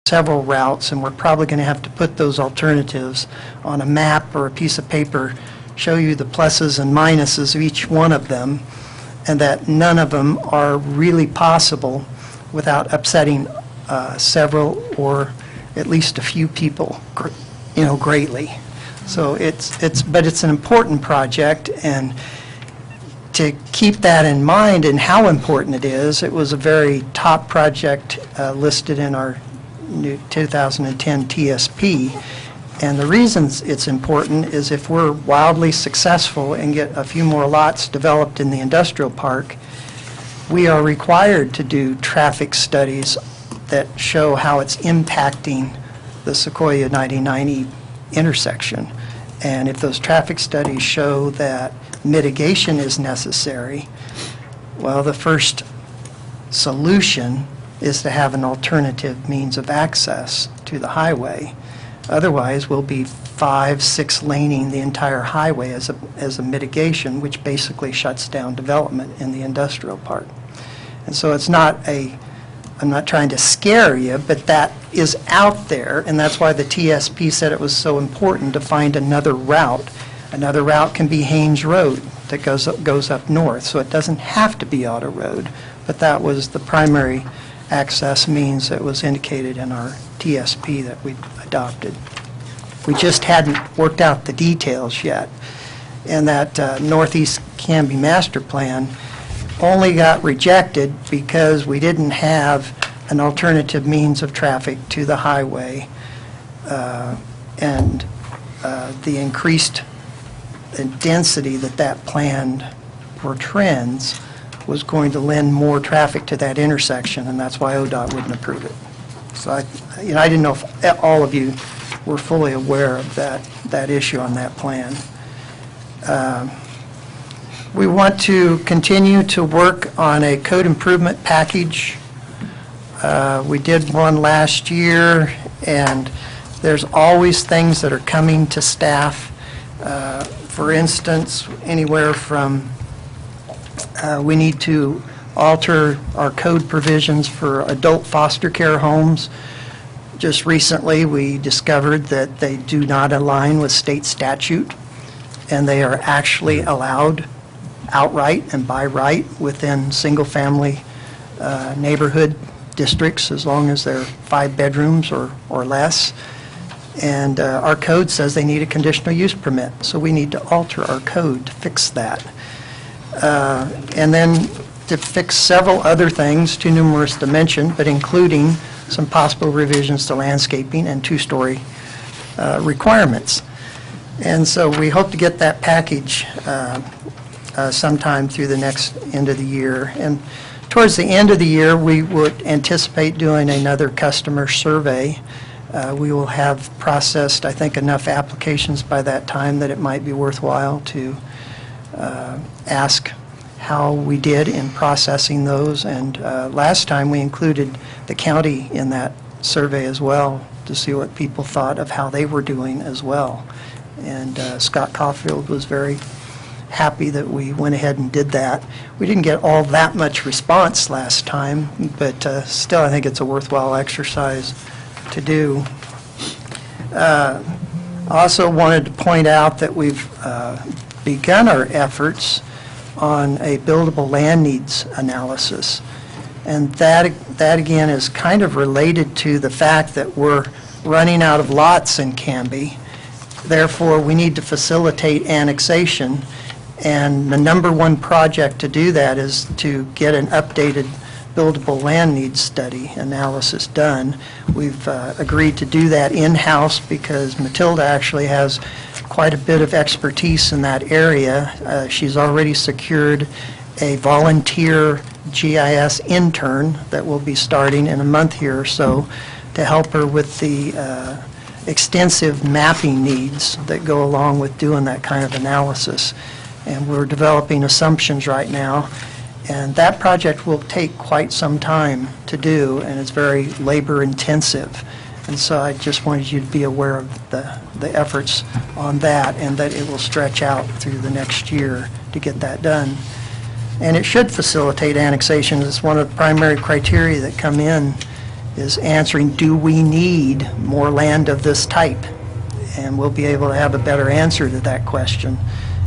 several routes, and we're probably going to have to put those alternatives on a map or a piece of paper, show you the pluses and minuses of each one of them, and that none of them are really possible without upsetting several or at least a few people, greatly. So but it's an important project, and to keep that in mind and how important it is, it was a very top project listed in our new 2010 TSP. And the reasons it's important is if we're wildly successful and get a few more lots developed in the industrial park, we are required to do traffic studies that show how it's impacting the Sequoia 9090 intersection. And if those traffic studies show that mitigation is necessary, well, the first solution is to have an alternative means of access to the highway. Otherwise, we'll be 5-6 laning the entire highway as a mitigation, which basically shuts down development in the industrial park. And so it's not I'm not trying to scare you, but that is out there, and that's why the TSP said it was so important to find another route. Another route can be Haynes Road that goes up north, so it doesn't have to be Auto Road, but that was the primary access means that was indicated in our TSP that we adopted. We just hadn't worked out the details yet, and that Northeast Canby Master Plan only got rejected because we didn't have an alternative means of traffic to the highway, and the increased density that plan portends was going to lend more traffic to that intersection, and that's why ODOT wouldn't approve it. So I didn't know if all of you were fully aware of that issue on that plan. We want to continue to work on a code improvement package. We did one last year, and there's always things that are coming to staff. For instance, anywhere from we need to alter our code provisions for adult foster care homes. Just recently, we discovered that they do not align with state statute, and they are actually allowed outright and by right within single-family neighborhood districts as long as they're 5 bedrooms or less. And our code says they need a conditional use permit, so we need to alter our code to fix that. And then to fix several other things, too numerous to mention, but including some possible revisions to landscaping and 2-story requirements. And so we hope to get that package sometime through the next end of the year. And towards the end of the year, we would anticipate doing another customer survey. We will have processed, I think, enough applications by that time that it might be worthwhile to ask how we did in processing those. And last time we included the county in that survey as well to see what people thought of how they were doing as well. And Scott Caulfield was very happy that we went ahead and did that. We didn't get all that much response last time, but still I think it's a worthwhile exercise to do. I also wanted to point out that we've begun our efforts on a buildable land needs analysis. And that again is kind of related to the fact that we're running out of lots in Canby. Therefore, we need to facilitate annexation. And the #1 project to do that is to get an updated buildable land needs study analysis done. We've agreed to do that in-house because Matilda actually has quite a bit of expertise in that area. She's already secured a volunteer GIS intern that will be starting in a month here or so to help her with the extensive mapping needs that go along with doing that kind of analysis. And we're developing assumptions right now. And that project will take quite some time to do, and it's very labor intensive. And so I just wanted you to be aware of the efforts on that, and that it will stretch out through the next year to get that done. And it should facilitate annexation. It's one of the primary criteria that come in is answering, do we need more land of this type? And we'll be able to have a better answer to that question,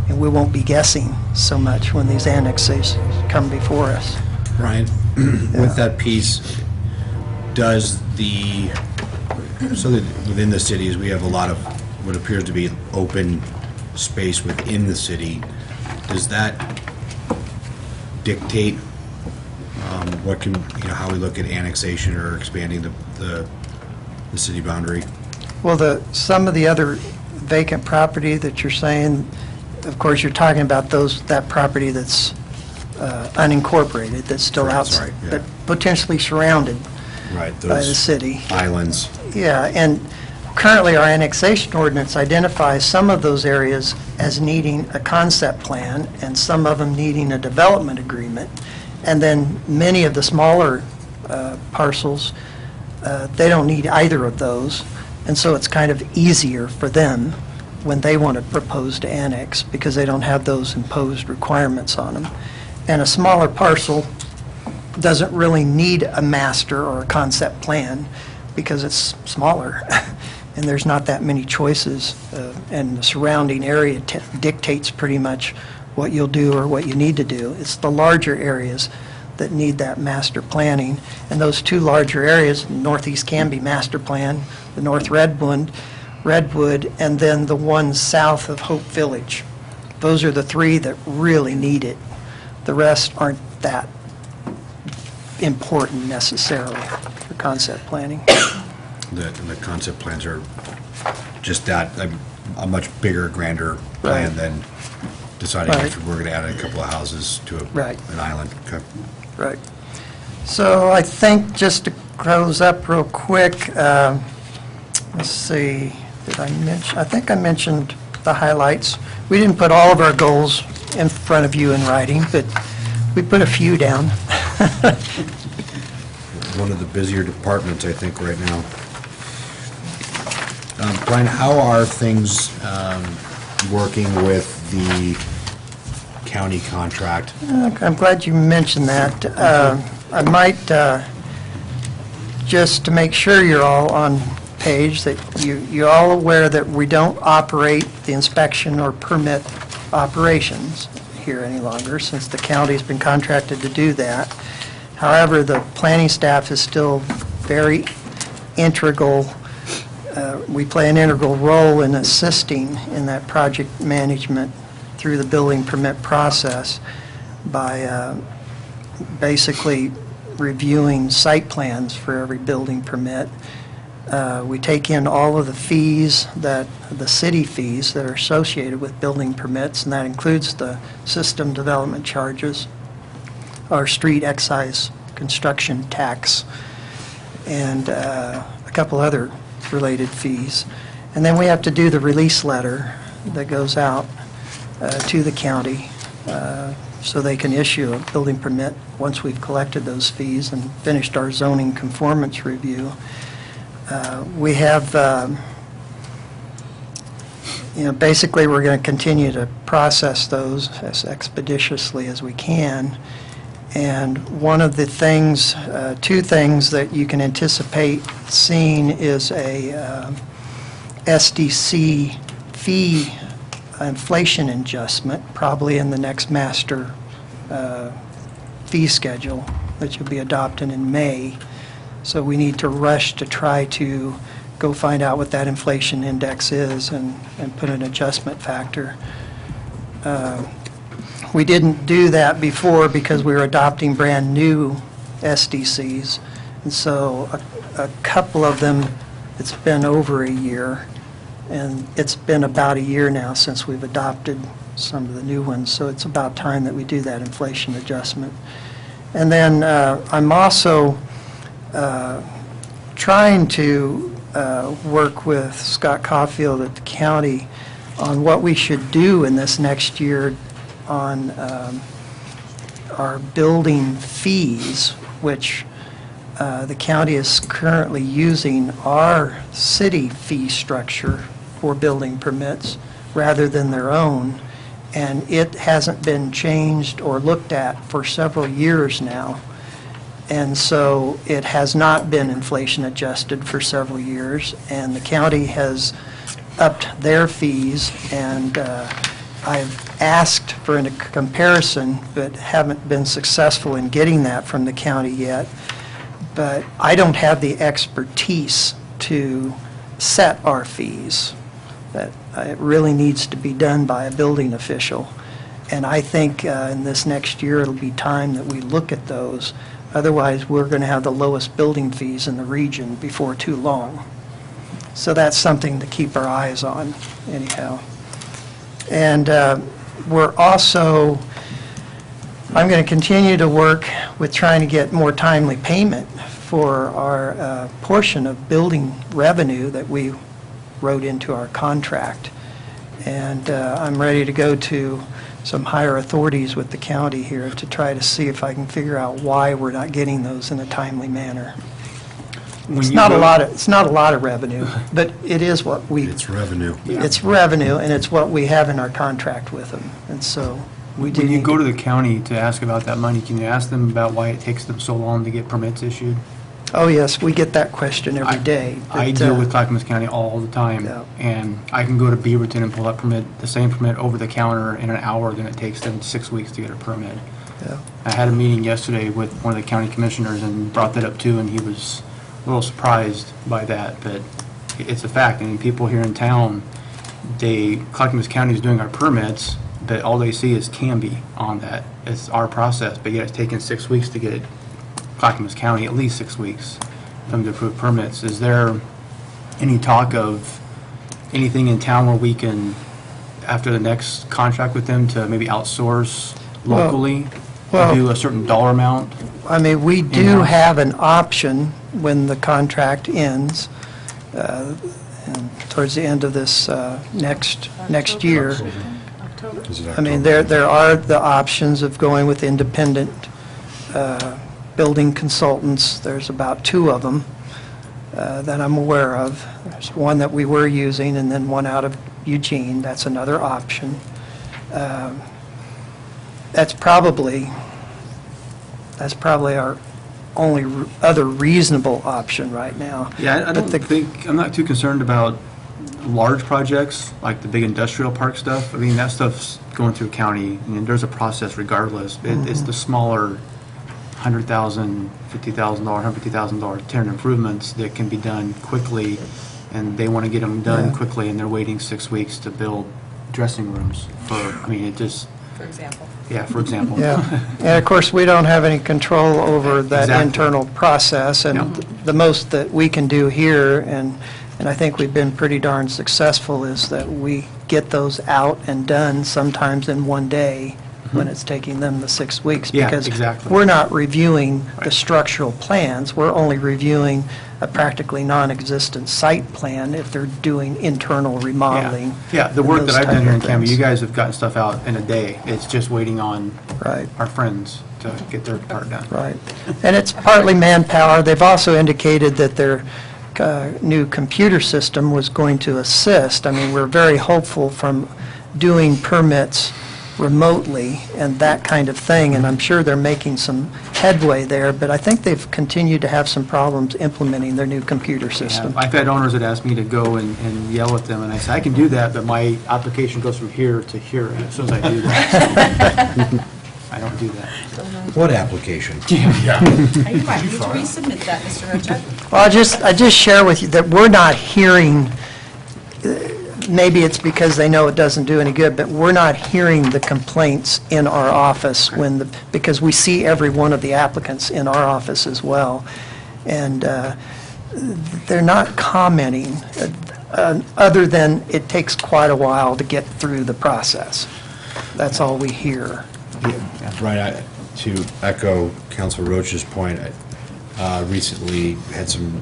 and we won't be guessing so much when these annexes come before us. Ryan, with that piece, does so that within the cities, we have a lot of what appears to be open space within the city. Does that dictate how we look at annexation or expanding the city boundary? Well, some of the other vacant property that you're saying, of course, you're talking about that property that's unincorporated, that's still outside, yeah. but potentially surrounded Right, by the those city. islands. Yeah, and currently our annexation ordinance identifies some of those areas as needing a concept plan and some of them needing a development agreement. And then many of the smaller parcels, they don't need either of those. And so it's kind of easier for them when they want to propose to annex because they don't have those imposed requirements on them. And a smaller parcel doesn't really need a master or a concept plan because it's smaller and there's not that many choices, and the surrounding area dictates pretty much what you'll do or what you need to do. It's the larger areas that need that master planning, and those two larger areas, Northeast Canby master plan, the North Redwood, and then the one south of Hope Village. Those are the three that really need it. The rest aren't that important necessarily for concept planning. The concept plans are just that, a much bigger, grander plan Right. than deciding Right. if we're going to add a couple of houses to Right. an island. Okay. Right. So I think just to close up real quick, let's see, did I mention, I think I mentioned the highlights. We didn't put all of our goals in front of you in writing, but we put a few down. One of the busier departments, I think, right now. Brian, how are things working with the county contract? I'm glad you mentioned that. I might, just to make sure you're all on page, that you're all aware that we don't operate the inspection or permit operations here any longer, since the county's been contracted to do that. However, the planning staff is still very integral. We play an integral role in assisting in that project management through the building permit process by basically reviewing site plans for every building permit. We take in all of the fees, the city fees that are associated with building permits, and that includes the system development charges, our street excise construction tax, and a couple other related fees. And then we have to do the release letter that goes out to the county so they can issue a building permit once we've collected those fees and finished our zoning conformance review. We have, basically we're going to continue to process those as expeditiously as we can. And one of the things, two things that you can anticipate seeing is a SDC fee inflation adjustment, probably in the next master fee schedule that you'll be adopting in May. So we need to rush to try to go find out what that inflation index is and put an adjustment factor. We didn't do that before because we were adopting brand-new SDCs, and so a couple of them, it's been over a year, and it's been about a year now since we've adopted some of the new ones, so it's about time that we do that inflation adjustment. And then I'm also trying to work with Scott Caulfield at the county on what we should do in this next year on our building fees, which the county is currently using our city fee structure for building permits rather than their own, and it hasn't been changed or looked at for several years now. And so it has not been inflation adjusted for several years, and the county has upped their fees, and I've asked for a comparison, but haven't been successful in getting that from the county yet. But I don't have the expertise to set our fees. That it really needs to be done by a building official. And I think in this next year, it'll be time that we look at those. Otherwise, we're going to have the lowest building fees in the region before too long. So that's something to keep our eyes on, anyhow. And we're also, I'm going to continue to work with trying to get more timely payment for our portion of building revenue that we wrote into our contract. And I'm ready to go to some higher authorities with the county here to try to see if I can figure out why we're not getting those in a timely manner. It's not a lot of revenue, but it is what we... It's revenue. It's revenue, and it's what we have in our contract with them. And so we do... When you go to the county to ask about that money, can you ask them about why it takes them so long to get permits issued? Oh, yes, we get that question every day. I deal with Clackamas County all the time, Yeah. and I can go to Beaverton and pull that permit, the same permit over the counter in an hour than it takes them 6 weeks to get a permit. Yeah. I had a meeting yesterday with one of the county commissioners and brought that up too, and he was a little surprised by that, but it's a fact. I mean, people here in town, Clackamas County is doing our permits, but all they see is Canby on that. It's our process, but yet it's taken 6 weeks to get it. Clackamas County, at least 6 weeks for them to approve permits. Is there any talk of anything in town where we can, after the next contract with them, to maybe outsource locally, do a certain dollar amount? I mean, we do In-house? have an option when the contract ends, and towards the end of this next year. Is it I mean, October? there are the options of going with independent building consultants. There's about 2 of them that I'm aware of. There's one that we were using, and then one out of Eugene. That's another option. That's probably our only other reasonable option right now. Yeah, I don't But think, I'm not too concerned about large projects, like the big industrial park stuff. I mean, that stuff's going through county, and there's a process regardless. It's the smaller $100,000, $50,000, $150,000 tenant improvements that can be done quickly, and they want to get them done Yeah. quickly, and they're waiting 6 weeks to build dressing rooms for, I mean, it just, For example. yeah, for example. Yeah, and of course, we don't have any control over that Exactly. internal process, and No. the most that we can do here, and I think we've been pretty darn successful, is that we get those out and done sometimes in one day when it's taking them the 6 weeks. Yeah, Because exactly. we're not reviewing the Right. structural plans, we're only reviewing a practically non-existent site plan if they're doing internal remodeling. Yeah, the and work that those I've type done here in of Canby, things. you guys have gotten stuff out in a day. It's just waiting on Right. our friends to get their part done. Right. And it's partly manpower. They've also indicated that their new computer system was going to assist. I mean, we're very hopeful from doing permits remotely and that kind of thing, and I'm sure they're making some headway there, but I think they've continued to have some problems implementing their new computer system. I've had owners that ask me to go and yell at them, and I say, I can do that, but my application goes from here to here as soon as I do that. I don't do that. What application? You might need to resubmit that, Mr. Rocha. Well, I just share with you that we're not hearing, maybe it's because they know it doesn't do any good, but we're not hearing the complaints in our office because we see every one of the applicants in our office as well. And they're not commenting, other than it takes quite a while to get through the process. That's all we hear. Right, to echo Councilor Roach's point, I recently had some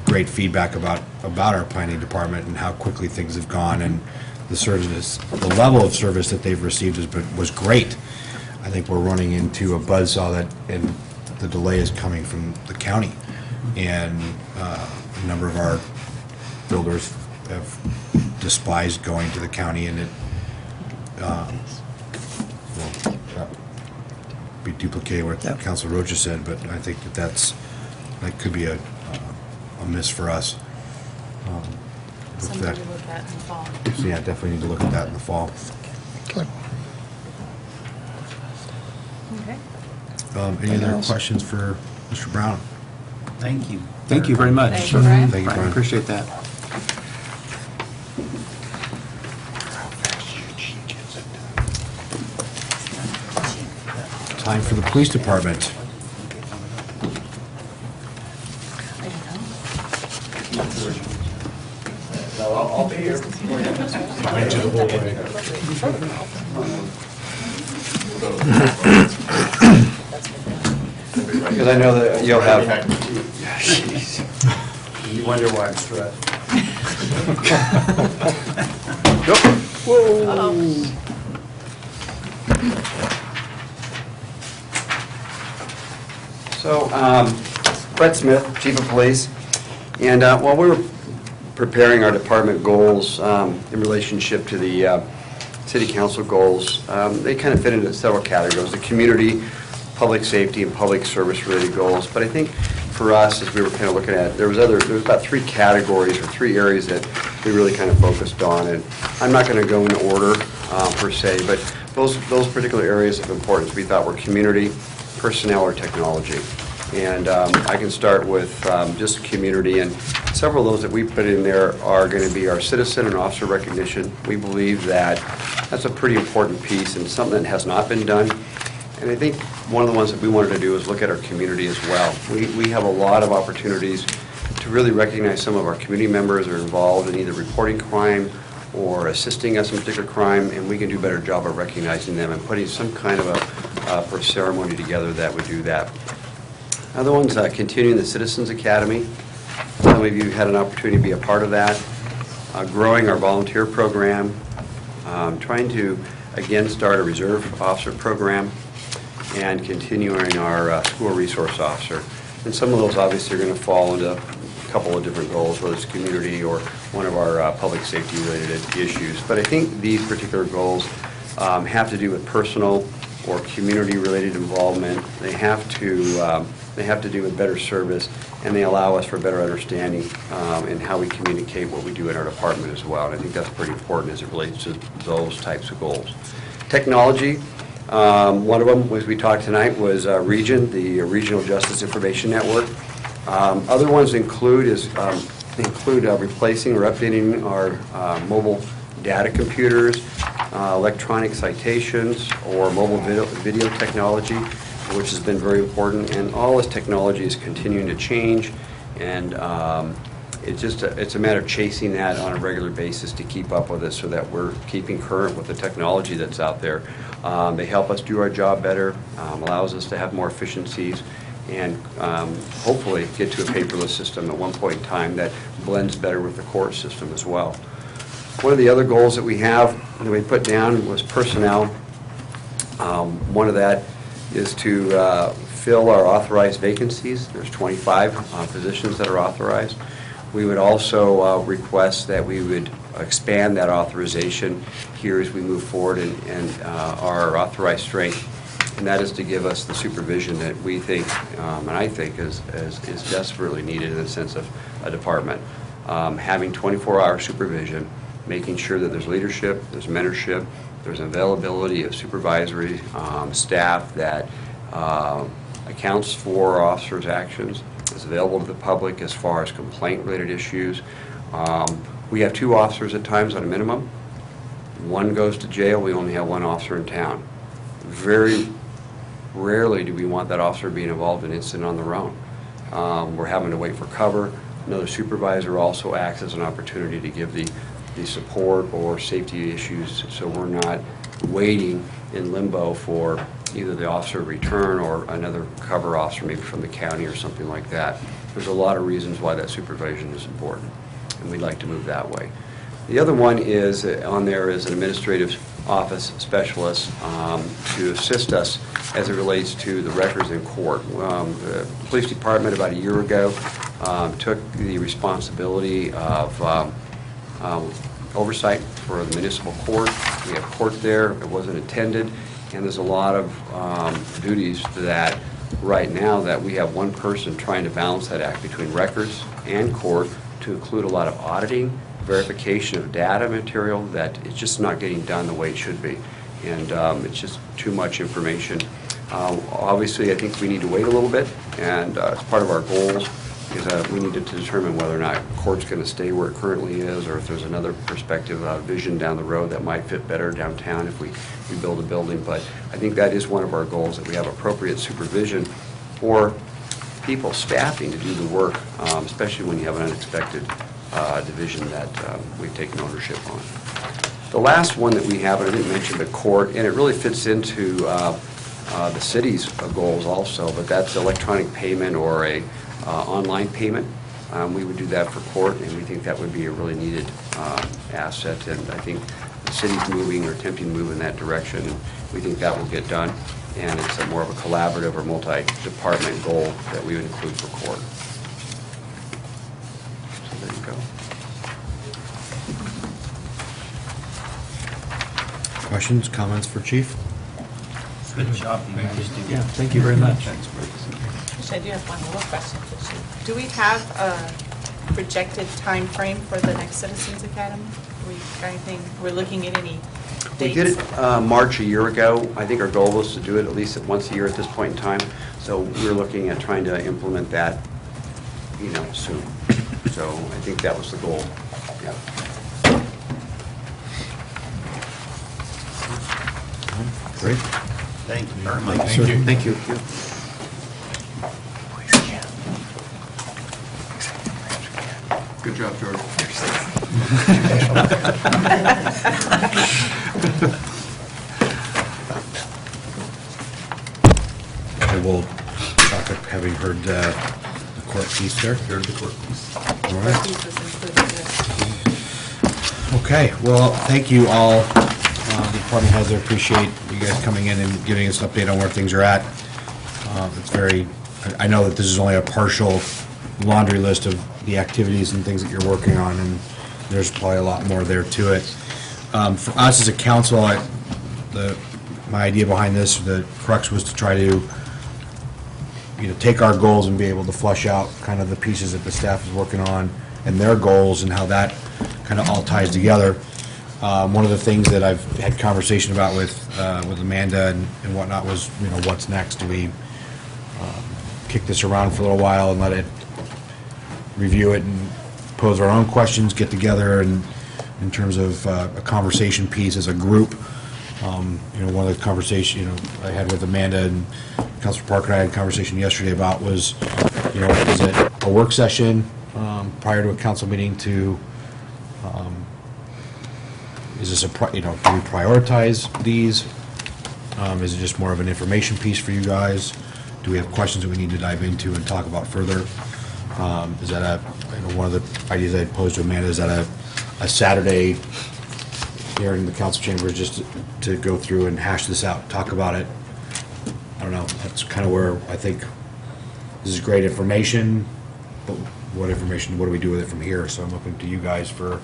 great feedback about our planning department and how quickly things have gone, and the service, the level of service that they've received was great. I think we're running into a buzzsaw and the delay is coming from the county, and a number of our builders have despised going to the county, and be duplicating what Yeah. Council Rocha said, but I think that could be a miss for us. With Something that. to look at in the fall. So yeah, definitely need to look at that in the fall. Okay. Okay. Any other else? questions for Mr. Brown? Thank you. Thank you very much. Thank you, Brian. Thank you, I Brian. appreciate that. Time for the police department. Because I know that you'll have. You wonder why I'm stressed. So, Brett Smith, Chief of Police, and while we were preparing our department goals in relationship to the city council goals, they kind of fit into several categories: the community, public safety, and public service related goals. But I think for us, as we were kind of looking at, there was about 3 categories or 3 areas that we really kind of focused on. And I'm not going to go in order per se, but those particular areas of importance we thought were community, personnel, or technology. And I can start with just community, and several of those that we put in there are going to be our citizen and officer recognition. We believe that that's a pretty important piece and something that has not been done. And I think one of the ones that we wanted to do is look at our community as well. We have a lot of opportunities to really recognize some of our community members that are involved in either reporting crime or assisting us in particular crime, and we can do a better job of recognizing them and putting some kind of a ceremony together that would do that. Other ones, continuing the Citizens Academy. Some of you had an opportunity to be a part of that. Growing our volunteer program. Trying to, again, start a reserve officer program, and continuing our school resource officer. And some of those obviously are going to fall into a couple of different goals, whether it's community or one of our public safety related issues. But I think these particular goals have to do with personal or community related involvement. They have to do with better service, and they allow us for better understanding in how we communicate what we do in our department as well. And I think that's pretty important as it relates to those types of goals. Technology. One of them, as we talked tonight, was Region, the Regional Justice Information Network. Other ones include replacing or updating our mobile data computers, electronic citations, or mobile video technology, which has been very important. And all this technology is continuing to change, and it's a matter of chasing that on a regular basis to keep up with it so that we're keeping current with the technology that's out there. They help us do our job better, allows us to have more efficiencies, and hopefully get to a paperless system at one point in time that blends better with the court system as well. One of the other goals that we have that we put down was personnel. One of that is to fill our authorized vacancies. There's 25 positions that are authorized. We would also request that we would expand that authorization here as we move forward and our authorized strength, and that is to give us the supervision that we think, and I think is desperately needed in the sense of a department. Having 24-hour supervision, making sure that there's leadership, there's mentorship, there's availability of supervisory staff that accounts for our officers' actions, is available to the public as far as complaint-related issues. We have 2 officers at times on a minimum. One goes to jail, we only have 1 officer in town. Very rarely do we want that officer being involved in an incident on their own. We're having to wait for cover. Another supervisor also acts as an opportunity to give the support or safety issues, so we're not waiting in limbo for either the officer to return or another cover officer, maybe from the county or something like that. There's a lot of reasons why that supervision is important, and we'd like to move that way. The other one is on there is an administrative office specialist to assist us as it relates to the records in court. The police department about a year ago took the responsibility of oversight for the municipal court. We have court there. It wasn't attended, And there's a lot of duties to that right now that we have one person trying to balance that act between records and court to include a lot of auditing, verification of data material that it's just not getting done the way it should be. And it's just too much information. Obviously, I think we need to wait a little bit, and as part of our goals is we need to determine whether or not court's going to stay where it currently is, or if there's another perspective, vision down the road that might fit better downtown if we build a building. But I think that is one of our goals, that we have appropriate supervision for people, staffing to do the work, especially when you have an unexpected division that we've taken ownership on. The last one that we have, and I didn't mention the court, and it really fits into the city's goals also, but that's electronic payment or a online payment. We would do that for court, and we think that would be a really needed asset, and I think the city's moving or attempting to move in that direction, and we think that will get done, and it's a more of a collaborative or multi-department goal that we would include for court. So there you go. Questions, comments for Chief? Good job, you guys do. Yeah, thank you very much. Actually, I do have one more question. Do we have a projected time frame for the next Citizens Academy? We're looking at any dates? We did it March a year ago. I think our goal was to do it at least once a year at this point in time. So we're looking at trying to implement that, soon. So I think that was the goal. Yeah. Great. Thank you very much. Thank you. Good job, George. Okay, we'll talk, having heard the court piece there. Here's the court piece. All right. These was included there. Okay, well, thank you all. The department heads, I appreciate you guys coming in and giving us an update on where things are at. I know that this is only a partial laundry list of the activities and things that you're working on, and there's probably a lot more there to it. For us as a council, my idea behind this, the crux was to try to take our goals and be able to flush out kind of the pieces that the staff is working on and their goals and how that kind of all ties together. One of the things that I've had conversation about with Amanda and whatnot was, what's next? Do we kick this around for a little while and let it review it and pose our own questions, get together, and in terms of a conversation piece as a group? One of the conversations I had with Amanda and Councilor Parker and I had a conversation yesterday about was, is it a work session prior to a council meeting to? Is this do we prioritize these? Is it just more of an information piece for you guys? Do we have questions that we need to dive into and talk about further? Is that one of the ideas I posed to Amanda, is that a Saturday here in the council chambers just to go through and hash this out, talk about it? I don't know, that's kind of where I think this is great information, but what do we do with it from here? So I'm looking to you guys for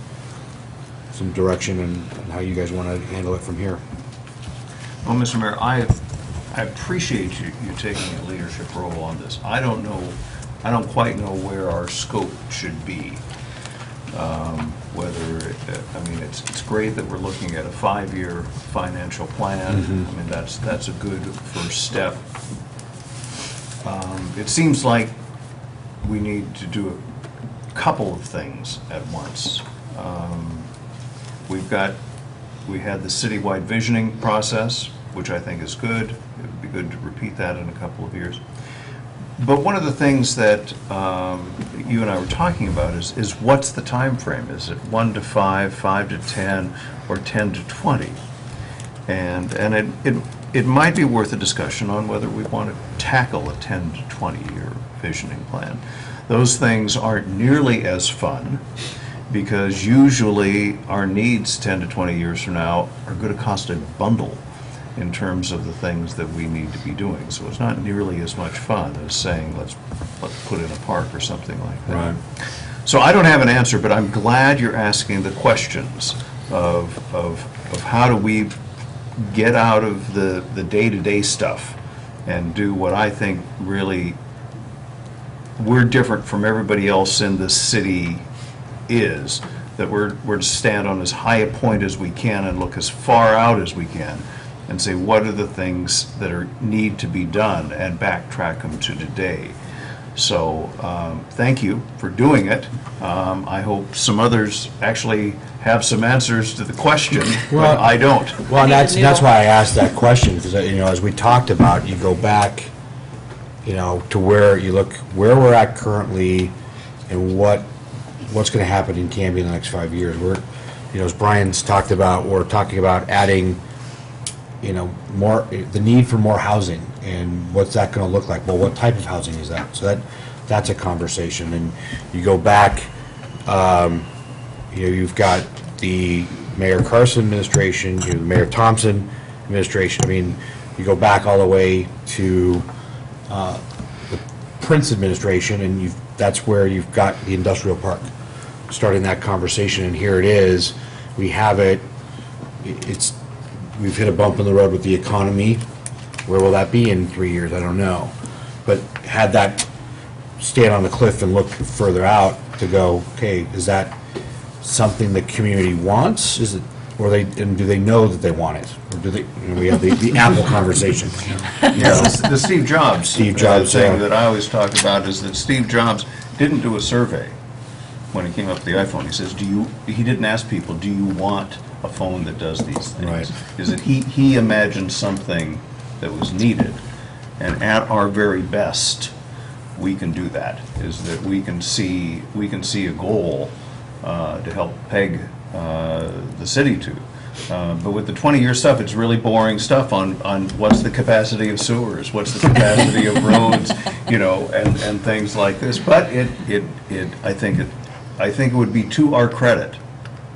some direction and how you guys want to handle it from here. Well, Mr. Mayor, I appreciate you taking a leadership role on this. I don't quite know where our scope should be. It's great that we're looking at a 5-year financial plan. Mm-hmm. I mean, that's a good first step. It seems like we need to do a couple of things at once. We had the citywide visioning process, which I think is good. It would be good to repeat that in a couple of years. But one of the things that you and I were talking about is what's the time frame? Is it 1 to 5, 5 to 10, or 10 to 20? And it might be worth a discussion on whether we want to tackle a 10 to 20-year visioning plan. Those things aren't nearly as fun, because usually our needs 10 to 20 years from now are going to cost a bundle in terms of the things that we need to be doing. So it's not nearly as much fun as saying, let's put in a park or something like that. Right. So I don't have an answer, but I'm glad you're asking the questions of how do we get out of the day-to-day stuff and do what I think really we're different from everybody else in the city is, that we're to stand on as high a point as we can and look as far out as we can and say, what are the things that need to be done, and backtrack them to today. So thank you for doing it. I hope some others actually have some answers to the question, but I don't. Well, I need that's to know. why I asked that question, because, as we talked about, you go back, to where you look, where we're at currently, and what's going to happen in Canby in the next 5 years. We're, as Brian's talked about, we're talking about adding, more, the need for more housing, and what's that going to look like? Well, what type of housing is that? So that's a conversation. And you go back, you've got the Mayor Carson administration, the Mayor Thompson administration. I mean, you go back all the way to the Prince administration, and that's where you've got the industrial park, starting that conversation. And here it is. We have it. We've hit a bump in the road with the economy. Where will that be in 3 years? I don't know. But had that stand on the cliff and look further out to go, okay, is that something the community wants? Is it, and do they know that they want it? Or do they, we have the Apple conversation. Yeah, the Steve Jobs. Steve Jobs, thing yeah. that I always talk about is that Steve Jobs didn't do a survey when he came up with the iPhone. He says, he didn't ask people, do you want a phone that does these things? Right. Is that he imagined something that was needed, and at our very best, we can do that. Is that we can see a goal to help peg the city to. But with the 20-year stuff, it's really boring stuff on what's the capacity of sewers, what's the capacity of roads, and things like this. But I think it would be to our credit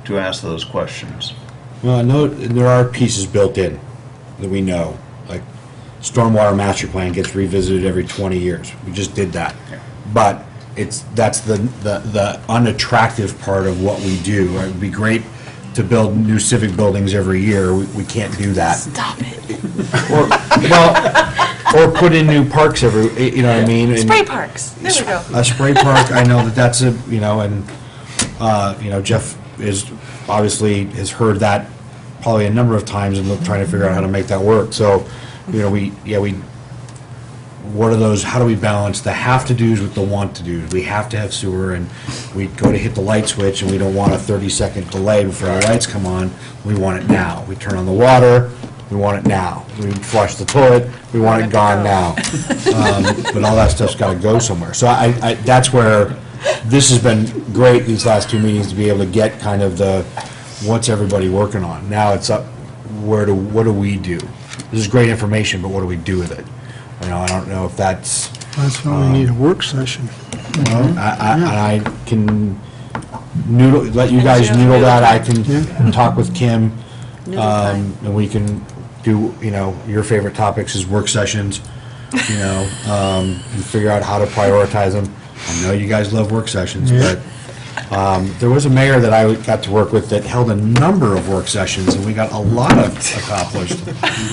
to ask those questions. Well, I know there are pieces built in that we know, like stormwater master plan gets revisited every 20 years. We just did that. Yeah. But that's the unattractive part of what we do. It would be great to build new civic buildings every year. We can't do that. Stop it. Or put in new parks every, you know what I mean? And Spray parks. There we go. a spray park, I know that's Jeff obviously has heard that probably a number of times and trying to figure out how to make that work. So, what are those, how do we balance the have-to-dos with the want-to-dos? We have to have sewer, and we go to hit the light switch, and we don't want a 30-second delay before the lights come on. We want it now. We turn on the water, we want it now. We flush the toilet, we want it gone now. But all that stuff's got to go somewhere. So I that's where this has been great, these last two meetings, to be able to get kind of the, what's everybody working on? Now it's up, what do we do? This is great information, but what do we do with it? I don't know if that's... That's why we need a work session. Well, I can let you guys noodle that. I can talk with Kim, and we can do, your favorite topics is work sessions, and figure out how to prioritize them. I know you guys love work sessions, but there was a mayor that I got to work with that held a number of work sessions, and we got a lot accomplished,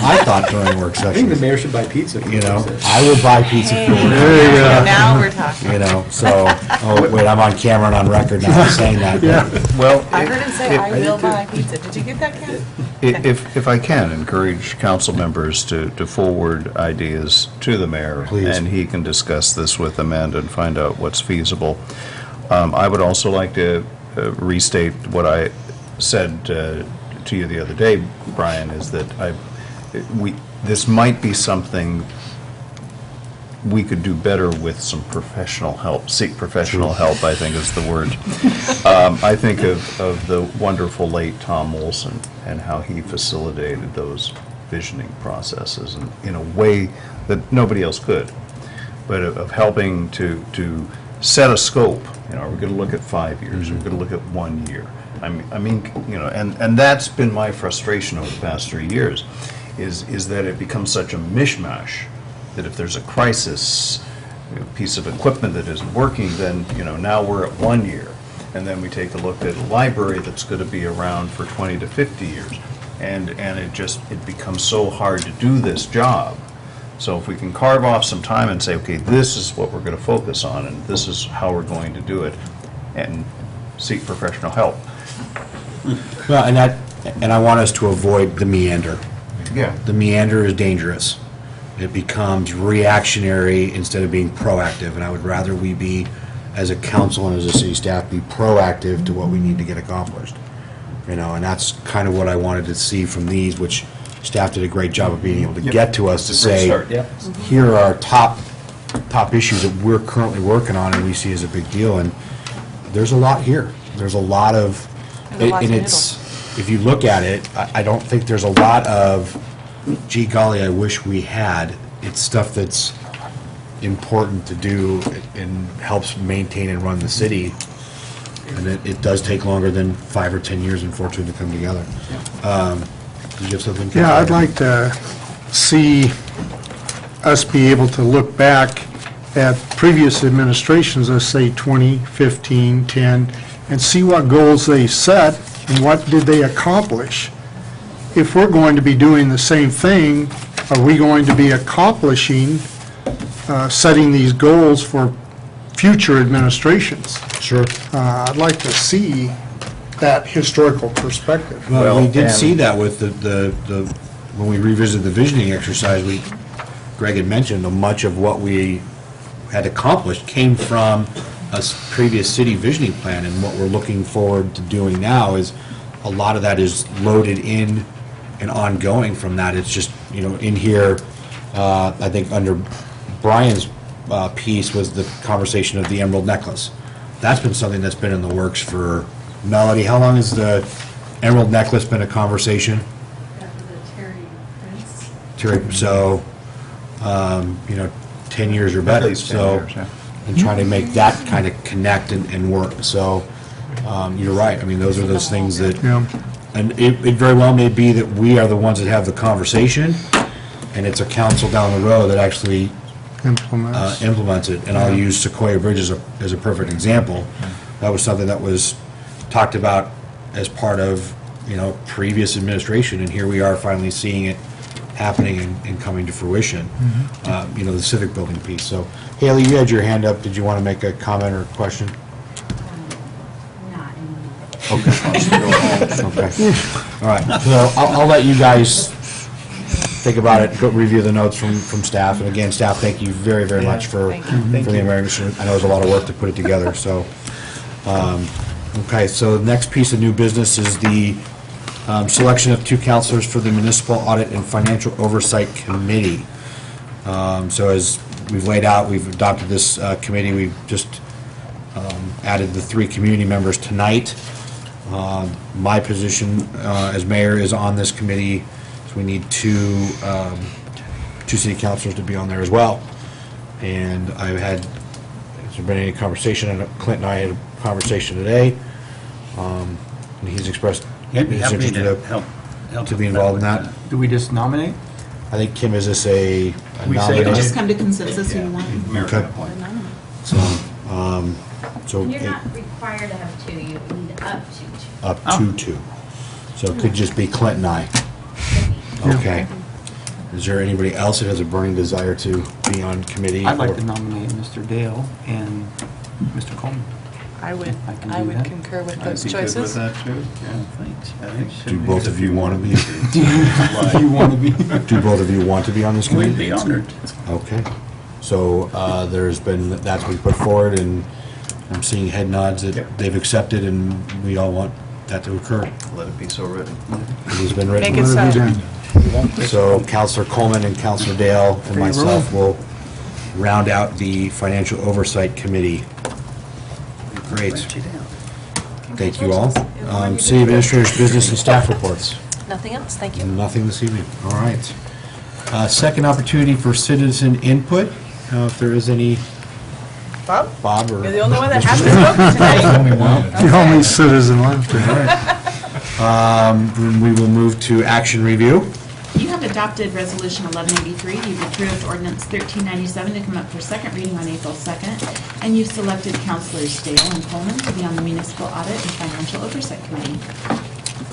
I thought, during work sessions. I think the mayor should buy pizza. I would buy pizza for work. There you go. Now we're talking. So, wait, I'm on camera and on record now saying that. Well, I heard him say, I will buy pizza. Did you get that, Ken? if I can encourage council members to forward ideas to the mayor, Please. and he can discuss this with Amanda and find out what's feasible. I would also like to restate what I said to you the other day, Brian, is that this might be something we could do better with some professional help. Seek professional help, I think is the word. I think of the wonderful late Tom Olson and how he facilitated those visioning processes in a way that nobody else could, but of helping to set a scope. We're going to look at 5 years. We're going to look at 1 year. I mean, and that's been my frustration over the past 3 years, is that it becomes such a mishmash that if there's a crisis, a piece of equipment that isn't working, then now we're at 1 year, and then we take a look at a library that's going to be around for 20 to 50 years. And it becomes so hard to do this job. So if we can carve off some time and say, okay, this is what we're going to focus on, and this is how we're going to do it, and seek professional help. Well, and I want us to avoid the meander. Yeah. The meander is dangerous. It becomes reactionary instead of being proactive, and I would rather we be, as a council and as a city staff, be proactive to what we need to get accomplished. You know, and that's kind of what I wanted to see from these, which staff did a great job of being able to get to us to say, here are our top issues that we're currently working on and we see as a big deal, and there's a lot here. There's a lot of, and it's, if you look at it, I don't think there's a lot of, gee golly, I wish we had. It's stuff that's important to do and helps maintain and run the city. And it does take longer than 5 or 10 years, unfortunately, to come together. Did you have something? Yeah, I'd like to see us be able to look back at previous administrations, let's say 2015, 10, and see what goals they set and what did they accomplish. If we're going to be doing the same thing, are we going to be accomplishing setting these goals for future administrations? Sure. I'd like to see that historical perspective. Well, we did see that with the when we revisited the visioning exercise, Greg had mentioned much of what we had accomplished came from a previous city visioning plan, and what we're looking forward to doing now is a lot of that is loaded in and ongoing from that. It's just, you know, in here, I think under Brian's piece was the conversation of the emerald necklace. That's been something that's been in the works for, Melody, how long has the emerald necklace been a conversation? After the Terry Prince. Terry, so, you know, 10 years or better. At least 10 So, years, yeah. and trying to make that kind of connect and work. So, you're right. I mean, those are those things that, Yeah. and it very well may be that we are the ones that have the conversation, and it's a council down the road that actually Implements. implements it. And I'll use Sequoia Bridge as a perfect example. That was something that was talked about as part of, you know, previous administration, and here we are finally seeing it happening and coming to fruition. You know, the civic building piece. So, Haley, you had your hand up. Did you want to make a comment or a question? Not anymore. Okay. All right. So I'll let you guys think about it, go review the notes from staff. And again, staff, thank you very, very much for the American. I know it was a lot of work to put it together, so. Okay, so the next piece of new business is the selection of 2 counselors for the Municipal Audit and Financial Oversight Committee. So as we've laid out, we've adopted this committee. We've just added the 3 community members tonight. My position as mayor is on this committee, so we need 2 city councilors to be on there as well. And I've had, has there been any conversation, and Clint and I had a conversation today, and he's expressed his interest to be involved in that. Do we just nominate? I think, Kim, is this a We say nomination? just Just come to consensus who you want. Okay. So, And you're not required to have 2, you need up to 2. up to 2. So it could just be Clint and I. Okay. Is there anybody else that has a burning desire to be on committee? I'd like or- to nominate Mr. Dale and Mr. Coleman. I would, I can I do would that. concur with I'd those be good with choices. that, too. Yeah, thanks. I think it should Do be. both of you want to be? Do you want to be? Do both of you want to be on this committee? We'd be honored. Okay. So that's been put forward, and I'm seeing head nods that they've accepted, and we all want that to occur. Let it be so written. It has been written. Make it Let it be so. done. So Counselor Coleman and Counselor Dale and myself will round out the Financial Oversight Committee. Great. Write you down. Thank you all. City Administrator's business and staff reports. Nothing else, thank you. Nothing this evening. All right. Second opportunity for citizen input. If there is any, Bob? Bob or... You're the only one that hasn't spoken tonight. The only citizen left. Then we will move to action review. You have adopted Resolution 1183. You've approved Ordinance 1397 to come up for second reading on April 2nd. And you've selected Councilors Dale and Coleman to be on the Municipal Audit and Financial Oversight Committee.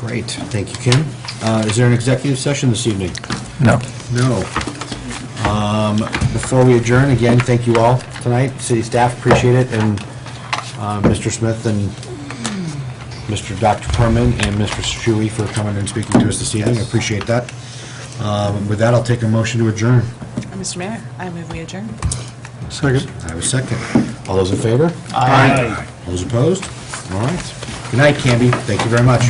Great, thank you, Kim. Is there an executive session this evening? No. No. Before we adjourn, again, thank you all tonight, city staff, appreciate it, and Mr. Smith and Mr. Dr. Perman and Mr. Shuey for coming and speaking to us this evening, I appreciate that. With that, I'll take a motion to adjourn. Mr. Mayor, I move we adjourn. Second. I have a second. All those in favor? Aye. Those opposed? All right. Good night, Candy. Thank you very much.